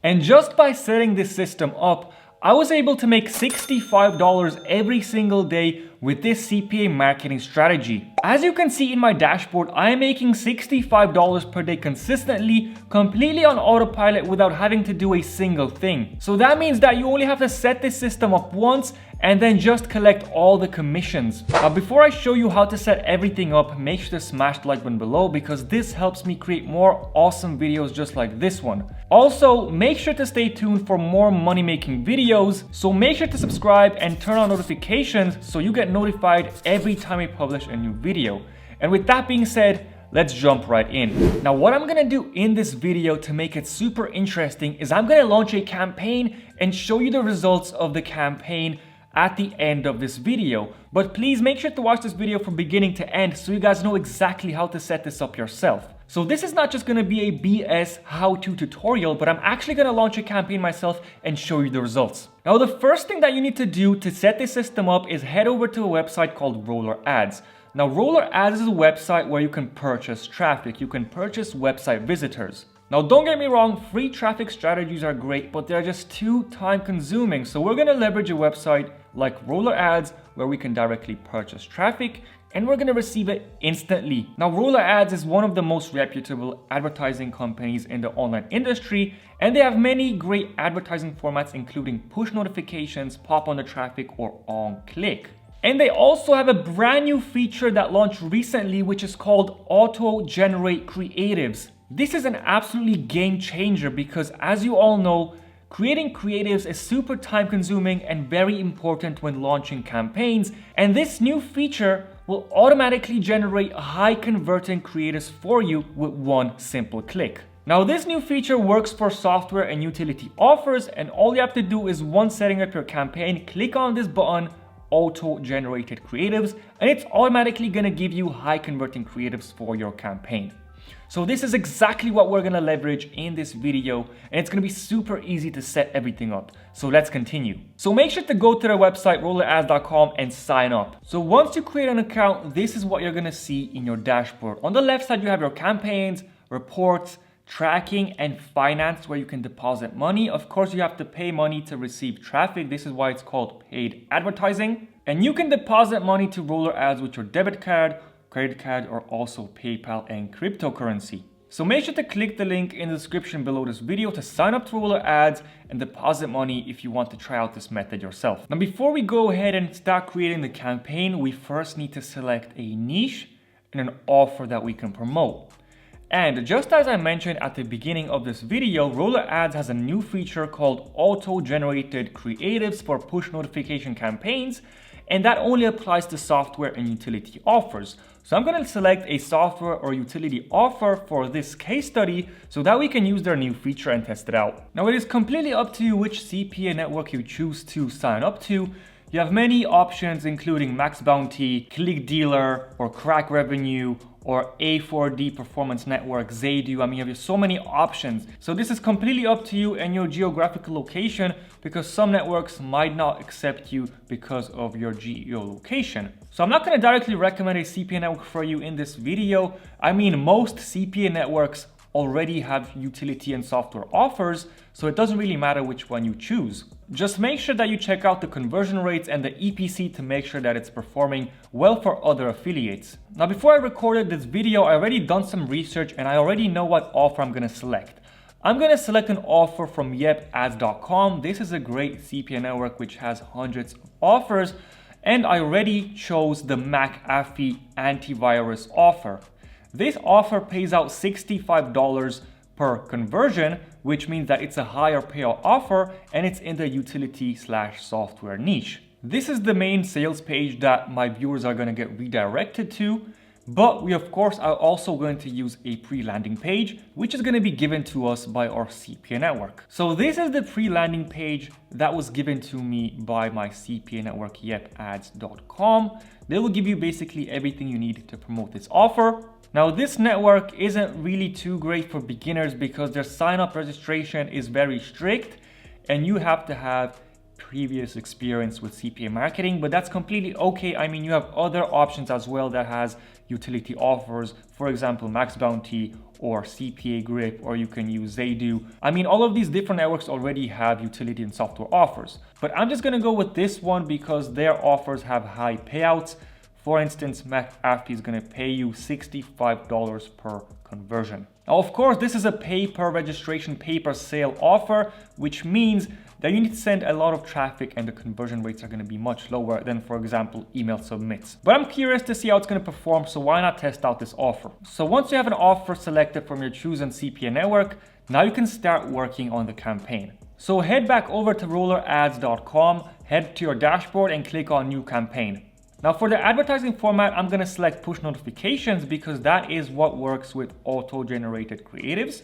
And just by setting this system up, I was able to make $65 every single day with this CPA marketing strategy. As you can see in my dashboard, I am making $65 per day consistently, completely on autopilot without having to do a single thing. So that means that you only have to set this system up once and then just collect all the commissions. Now, before I show you how to set everything up, make sure to smash the like button below because this helps me create more awesome videos just like this one. Also, make sure to stay tuned for more money-making videos. So make sure to subscribe and turn on notifications so you get notified every time I publish a new video. And with that being said, let's jump right in. Now, what I'm gonna do in this video to make it super interesting is I'm gonna launch a campaign and show you the results of the campaign at the end of this video. But please make sure to watch this video from beginning to end so you guys know exactly how to set this up yourself. So this is not just gonna be a BS how-to tutorial, but I'm actually gonna launch a campaign myself and show you the results. Now, the first thing that you need to do to set this system up is head over to a website called Roller Ads. Now, Roller Ads is a website where you can purchase traffic. You can purchase website visitors. Now, don't get me wrong, free traffic strategies are great, but they're just too time consuming. So we're gonna leverage a website like Roller Ads where we can directly purchase traffic and we're gonna receive it instantly. Now, Roller Ads is one of the most reputable advertising companies in the online industry, and they have many great advertising formats, including push notifications, pop on the traffic, or on click. And they also have a brand new feature that launched recently, which is called Auto Generate Creatives. This is an absolutely game changer because, as you all know, creating creatives is super time consuming and very important when launching campaigns. And this new feature will automatically generate high converting creatives for you with one simple click. Now, this new feature works for software and utility offers, and all you have to do is, once setting up your campaign, click on this button, Auto Generated Creatives, and it's automatically gonna give you high converting creatives for your campaign. So this is exactly what we're gonna leverage in this video, and it's gonna be super easy to set everything up. So let's continue. So make sure to go to their website, rollerads.com, and sign up. So once you create an account, this is what you're gonna see in your dashboard. On the left side, you have your campaigns, reports, tracking, and finance, where you can deposit money. Of course, you have to pay money to receive traffic. This is why it's called paid advertising. And you can deposit money to Roller Ads with your debit card, credit card, or also PayPal and cryptocurrency. So make sure to click the link in the description below this video to sign up to Roller Ads and deposit money if you want to try out this method yourself. Now, before we go ahead and start creating the campaign, we first need to select a niche and an offer that we can promote. And just as I mentioned at the beginning of this video, Roller Ads has a new feature called Auto-Generated Creatives for push notification campaigns, and that only applies to software and utility offers. So I'm going to select a software or utility offer for this case study so that we can use their new feature and test it out. Now, it is completely up to you which CPA network you choose to sign up to. You have many options, including Max Bounty, Click Dealer, or Crack Revenue, or A4D Performance Network, Zaydu. I mean, you have so many options. So this is completely up to you and your geographical location, because some networks might not accept you because of your geolocation. So I'm not going to directly recommend a CPA network for you in this video. I mean, most CPA networks already have utility and software offers, so it doesn't really matter which one you choose. Just make sure that you check out the conversion rates and the EPC to make sure that it's performing well for other affiliates. Now, before I recorded this video, I already done some research and I already know what offer I'm going to select. I'm going to select an offer from yepads.com. This is a great CPA network which has hundreds of offers, and I already chose the McAfee antivirus offer. This offer pays out $65 per conversion, which means that it's a higher payout offer and it's in the utility/software niche. This is the main sales page that my viewers are going to get redirected to, but we of course are also going to use a pre-landing page, which is going to be given to us by our CPA network. So this is the pre-landing page that was given to me by my CPA network, yepads.com. They will give you basically everything you need to promote this offer. Now, this network isn't really too great for beginners because their sign-up registration is very strict and you have to have previous experience with CPA marketing, but that's completely okay. I mean, you have other options as well that has utility offers, for example, Max Bounty or CPA Grip, or you can use Zaydo. I mean, all of these different networks already have utility and software offers, but I'm just gonna go with this one because their offers have high payouts. For instance, McAfee is gonna pay you $65 per conversion. Now, of course, this is a pay per registration, pay per sale offer, which means that you need to send a lot of traffic and the conversion rates are going to be much lower than, for example, email submits. But I'm curious to see how it's going to perform, so why not test out this offer? So once you have an offer selected from your chosen CPA network, now you can start working on the campaign. So head back over to rollerads.com, head to your dashboard and click on New Campaign. Now for the advertising format, I'm going to select push notifications because that is what works with auto-generated creatives.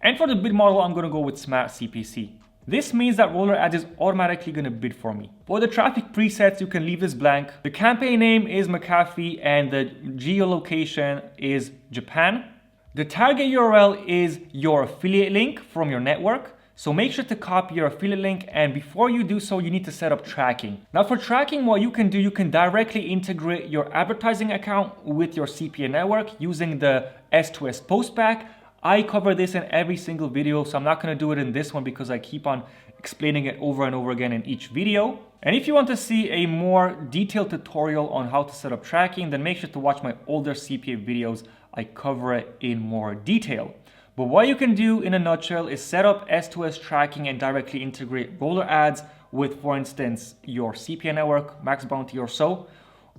And for the bid model, I'm going to go with Smart CPC. This means that Roller Ads is automatically going to bid for me. For the traffic presets, you can leave this blank. The campaign name is McAfee and the geolocation is Japan. The target URL is your affiliate link from your network. So make sure to copy your affiliate link, and before you do so, you need to set up tracking. Now for tracking, what you can do, you can directly integrate your advertising account with your CPA network using the S2S postback. I cover this in every single video, so I'm not going to do it in this one because I keep on explaining it over and over again in each video. And if you want to see a more detailed tutorial on how to set up tracking, then make sure to watch my older CPA videos. I cover it in more detail. But what you can do in a nutshell is set up S2S tracking and directly integrate Roller Ads with, for instance, your CPA network, Max Bounty or so,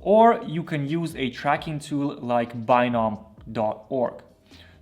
or you can use a tracking tool like binom.org.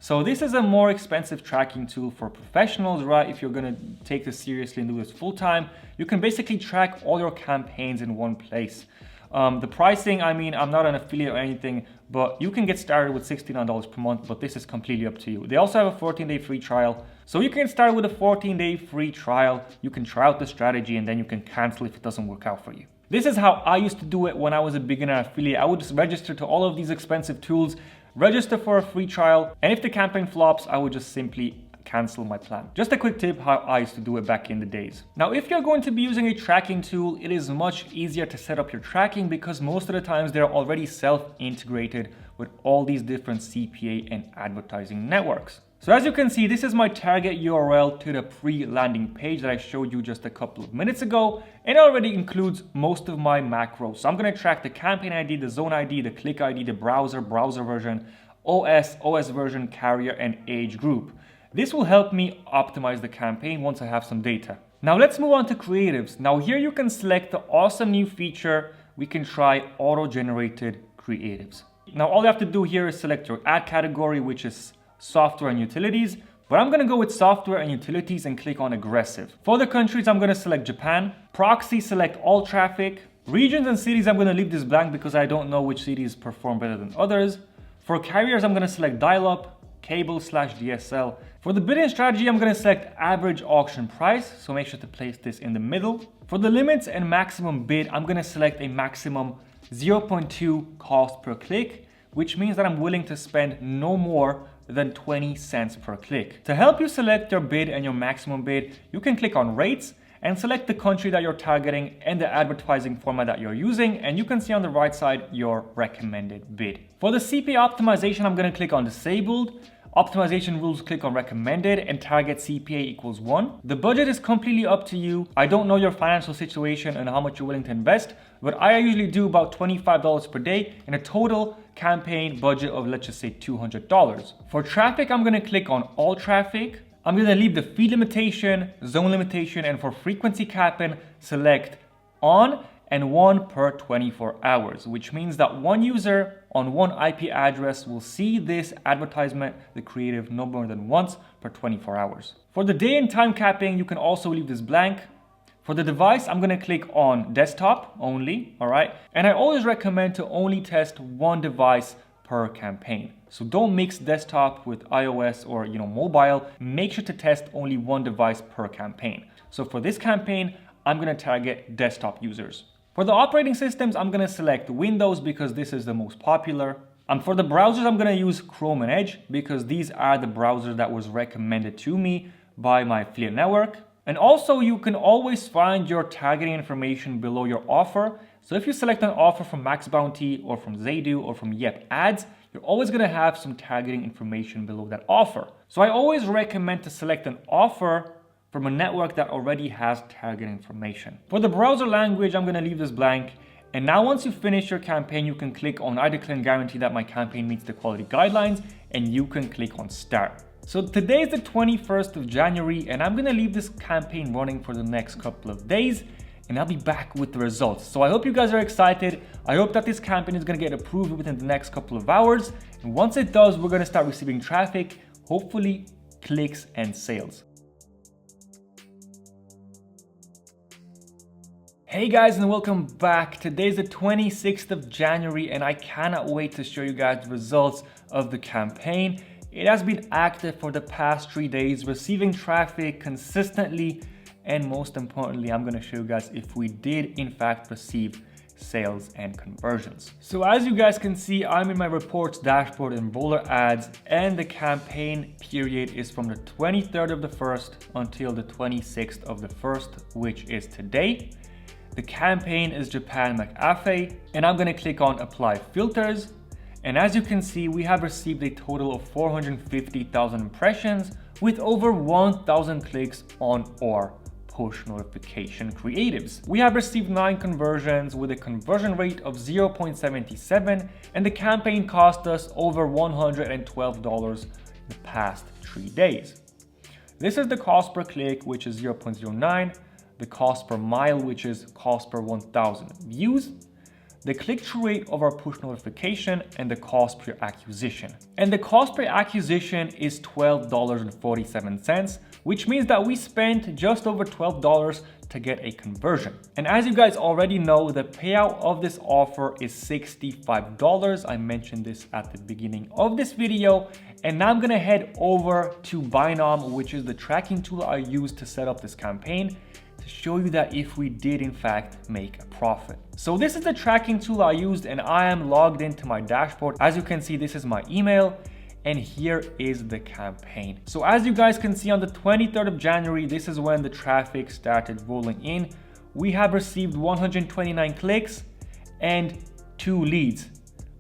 So this is a more expensive tracking tool for professionals, right? If you're gonna take this seriously and do this full time, you can basically track all your campaigns in one place. The pricing, I mean, I'm not an affiliate or anything, but you can get started with $69 per month, but this is completely up to you. They also have a 14-day free trial. So you can get started with a 14-day free trial. You can try out the strategy and then you can cancel if it doesn't work out for you. This is how I used to do it when I was a beginner affiliate. I would just register to all of these expensive tools, register for a free trial, and if the campaign flops, I would just simply cancel my plan. Just a quick tip how I used to do it back in the days. Now, if you're going to be using a tracking tool, it is much easier to set up your tracking because most of the times they're already self-integrated with all these different CPA and advertising networks. So as you can see, this is my target URL to the pre-landing page that I showed you just a couple of minutes ago. It already includes most of my macros. So I'm going to track the campaign ID, the zone ID, the click ID, the browser version, OS version, carrier, and age group. This will help me optimize the campaign once I have some data. Now let's move on to creatives. Now here you can select the awesome new feature. We can try auto-generated creatives. Now all you have to do here is select your ad category, which is software and utilities, but I'm going to go with software and utilities and click on aggressive. For the countries, I'm going to select Japan. Proxy, select all traffic. Regions and cities, I'm going to leave this blank because I don't know which cities perform better than others. For carriers, I'm going to select dial-up, cable/DSL. For the bidding strategy, I'm going to select average auction price, so make sure to place this in the middle. For the limits and maximum bid, I'm going to select a maximum 0.2 cost per click, which means that I'm willing to spend no more than 20 cents per click. To help you select your bid and your maximum bid, you can click on rates and select the country that you're targeting and the advertising format that you're using, and you can see on the right side your recommended bid. For the CPA optimization, I'm going to click on disabled. Optimization rules, click on recommended, and target CPA equals 1. The budget is completely up to you. I don't know your financial situation and how much you're willing to invest, but I usually do about $25 per day in a total campaign budget of, let's just say, $200. For traffic, I'm going to click on all traffic. I'm going to leave the feed limitation, zone limitation, and for frequency capping, select on and 1 per 24 hours, which means that one user on one IP address will see this advertisement, the creative, no more than once per 24 hours. For the day and time capping, you can also leave this blank. For the device, I'm going to click on desktop only, all right? And I always recommend to only test one device per campaign. So don't mix desktop with iOS or mobile. Make sure to test only one device per campaign. So for this campaign, I'm going to target desktop users. For the operating systems, I'm going to select Windows because this is the most popular. And for the browsers, I'm going to use Chrome and Edge because these are the browsers that was recommended to me by my affiliate network. And also, you can always find your targeting information below your offer. So if you select an offer from Max Bounty or from Zaydo or from Yep Ads, you're always going to have some targeting information below that offer. So I always recommend to select an offer from a network that already has target information. For the browser language, I'm going to leave this blank. And now once you finish your campaign, you can click on I declare and guarantee that my campaign meets the quality guidelines, and you can click on start. So today is the 21st of January, and I'm going to leave this campaign running for the next couple of days, and I'll be back with the results. So I hope you guys are excited. I hope that this campaign is going to get approved within the next couple of hours. And once it does, we're going to start receiving traffic, hopefully clicks and sales. Hey guys, and welcome back. Today's the 26th of January, and I cannot wait to show you guys the results of the campaign. It has been active for the past 3 days, receiving traffic consistently, and most importantly, I'm going to show you guys if we did in fact receive sales and conversions. So as you guys can see, I'm in my reports dashboard in roller ads, and the campaign period is from the 23rd of the 1st until the 26th of the 1st, which is today. The campaign is Japan McAfee, and I'm going to click on apply filters. And as you can see, we have received a total of 450,000 impressions with over 1,000 clicks on our push notification creatives. We have received 9 conversions with a conversion rate of 0.77, and the campaign cost us over $112 the past 3 days. This is the cost per click, which is 0.09. The cost per mile, which is cost per 1,000 views, the click-through rate of our push notification, and the cost per acquisition. And the cost per acquisition is $12.47, which means that we spent just over $12 to get a conversion. And as you guys already know, the payout of this offer is $65. I mentioned this at the beginning of this video. And now I'm gonna head over to Binom, which is the tracking tool I use to set up this campaign, to show you that if we did in fact make a profit. So this is the tracking tool I used, and I am logged into my dashboard. As you can see, this is my email, and here is the campaign. So as you guys can see, on the 23rd of January, this is when the traffic started rolling in. We have received 129 clicks and 2 leads,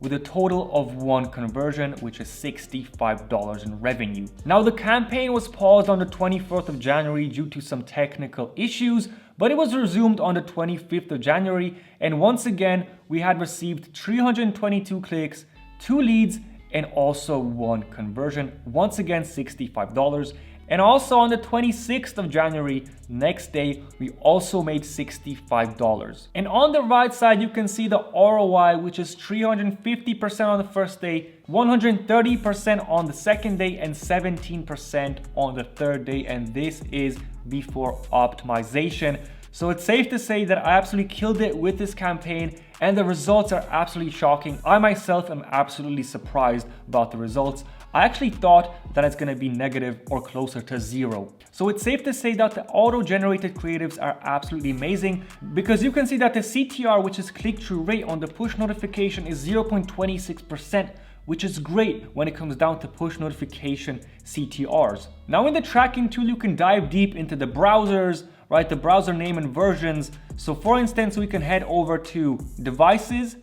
with a total of 1 conversion, which is $65 in revenue. Now the campaign was paused on the 24th of January due to some technical issues, but it was resumed on the 25th of January. And once again, we had received 322 clicks, 2 leads, and also 1 conversion, once again $65. And also on the 26th of January, next day, we also made $65. And on the right side, you can see the ROI, which is 350% on the first day, 130% on the second day, and 17% on the third day. And this is before optimization. So it's safe to say that I absolutely killed it with this campaign, and the results are absolutely shocking. I myself am absolutely surprised about the results. I actually thought that it's going to be negative or closer to 0. So it's safe to say that the auto-generated creatives are absolutely amazing, because you can see that the CTR, which is click-through rate on the push notification, is 0.26%, which is great when it comes down to push notification CTRs. Now in the tracking tool, you can dive deep into the browsers, right? The browser name and versions. So for instance, we can head over to devices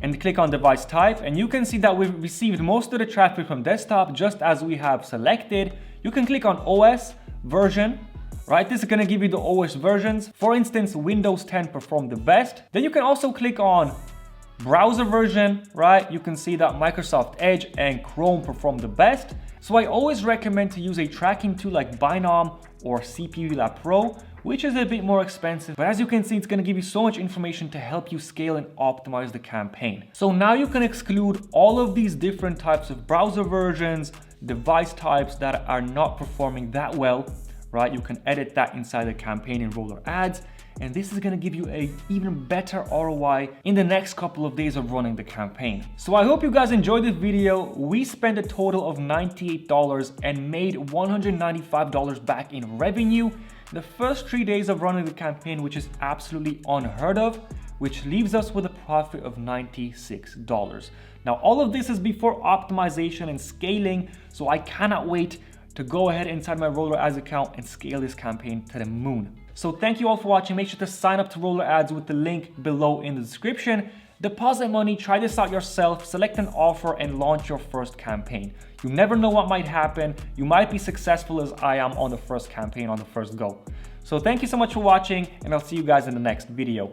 and click on device type, and you can see that we've received most of the traffic from desktop, just as we have selected. You can click on OS version, right? This is going to give you the OS versions. For instance, Windows 10 performed the best. Then you can also click on browser version, right? You can see that Microsoft Edge and Chrome perform the best. So I always recommend to use a tracking tool like Binom or CPA Lab Pro, which is a bit more expensive, but as you can see, it's going to give you so much information to help you scale and optimize the campaign. So now you can exclude all of these different types of browser versions, device types that are not performing that well, right? You can edit that inside the campaign in roller ads, and this is going to give you a even better ROI in the next couple of days of running the campaign. So I hope you guys enjoyed this video. We spent a total of $98 and made $195 back in revenue the first 3 days of running the campaign, which is absolutely unheard of, which leaves us with a profit of $96. Now, all of this is before optimization and scaling, so I cannot wait to go ahead inside my Roller Ads account and scale this campaign to the moon. So thank you all for watching. Make sure to sign up to Roller Ads with the link below in the description. Deposit money, try this out yourself, select an offer and launch your first campaign. You never know what might happen. You might be successful as I am on the first campaign, on the first go. So thank you so much for watching, and I'll see you guys in the next video.